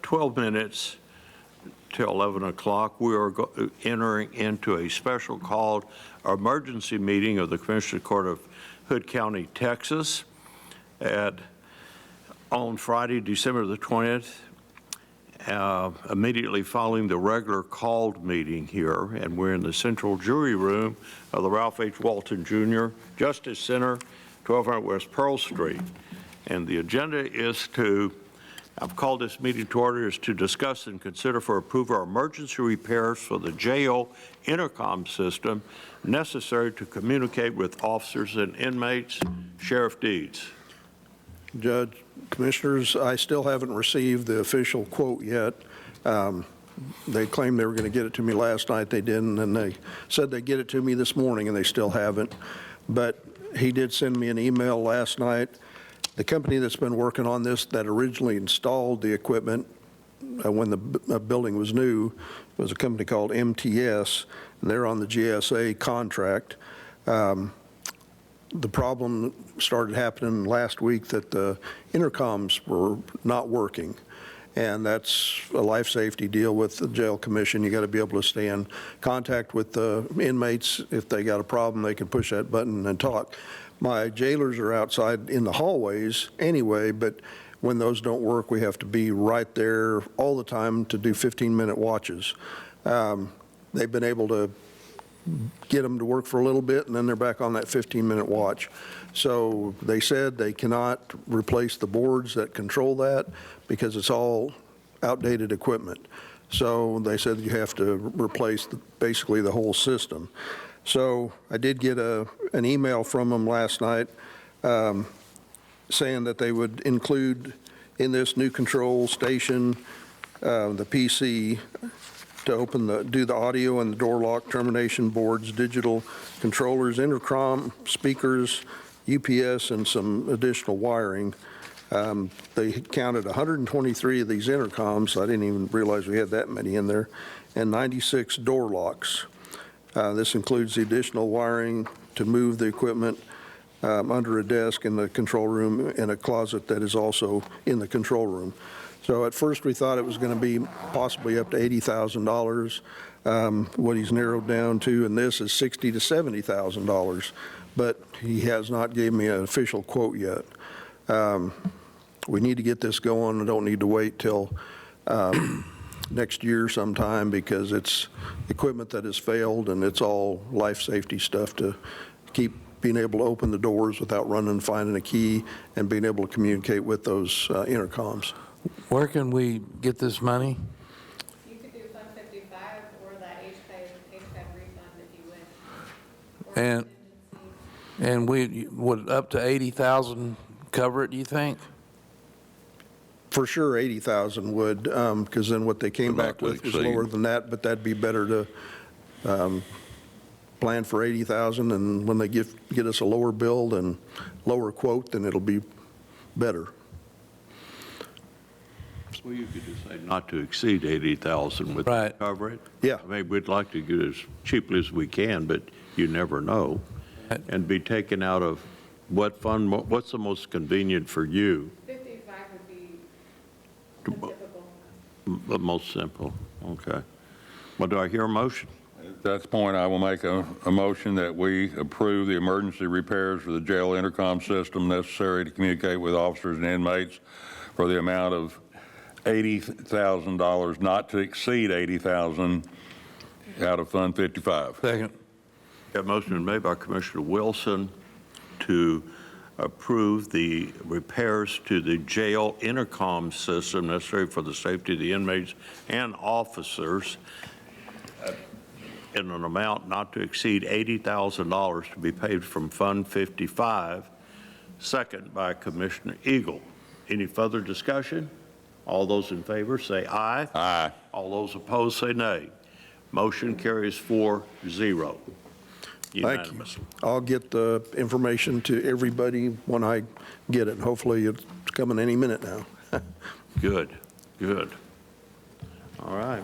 12 minutes till 11 o'clock, we are entering into a special called emergency meeting of the Commissioner Court of Hood County, Texas, on Friday, December the 20th, immediately following the regular called meeting here, and we're in the central jury room of the Ralph H. Walton Jr. Justice Center, 1200 West Pearl Street. And the agenda is I've called this meeting to order, is to discuss and consider for approval emergency repairs for the jail intercom system necessary to communicate with officers and inmates. Sheriff Deeds. Judge, Commissioners, I still haven't received the official quote yet. They claimed they were going to get it to me last night. They didn't, and they said they'd get it to me this morning, and they still haven't. But he did send me an email last night. The company that's been working on this, that originally installed the equipment when the building was new, was a company called MTS, and they're on the GSA contract. The problem started happening last week that the intercoms were not working, and that's a life safety deal with the jail commission. You got to be able to stay in contact with the inmates. If they got a problem, they can push that button and talk. My jailers are outside in the hallways anyway, but when those don't work, we have to be right there all the time to do 15-minute watches. They've been able to get them to work for a little bit, and then they're back on that 15-minute watch. So they said they cannot replace the boards that control that because it's all outdated equipment. So they said you have to replace basically the whole system. So I did get an email from them last night saying that they would include in this new control station the PC to do the audio and the door lock termination boards, digital controllers, intercom, speakers, UPS, and some additional wiring. They counted 123 of these intercoms. I didn't even realize we had that many in there, and 96 door locks. This includes the additional wiring to move the equipment under a desk in the control room and a closet that is also in the control room. So at first we thought it was going to be possibly up to $80,000. What he's narrowed down to in this is $60,000 to $70,000, but he has not given me an official quote yet. We need to get this going. I don't need to wait till next year sometime because it's equipment that has failed, and it's all life safety stuff to keep being able to open the doors without running and finding a key and being able to communicate with those intercoms. Where can we get this money? You could do Fund 55 or that HPAD refund if you wish. And we would up to 80,000 cover it, do you think? For sure, 80,000 would, because then what they came back with was lower than that, but that'd be better to plan for 80,000, and when they get us a lower bill and lower quote, then it'll be better. Well, you could just say not to exceed 80,000 with Right. cover it. Yeah. I mean, we'd like to get as cheaply as we can, but you never know. And be taken out of what fund? What's the most convenient for you? 55 would be typical. The most simple. Okay. Well, do I hear a motion? At that point, I will make a motion that we approve the emergency repairs for the jail intercom system necessary to communicate with officers and inmates for the amount of $80,000, not to exceed $80,000 out of Fund 55. Second. Got a motion made by Commissioner Wilson to approve the repairs to the jail intercom system necessary for the safety of the inmates and officers in an amount not to exceed $80,000 to be paid from Fund 55. Second by Commissioner Eagle. Any further discussion? All those in favor say aye. Aye. All those opposed say nay. Motion carries 4-0. Thank you. I'll get the information to everybody when I get it. Hopefully it's coming any minute now. Good, good. All right.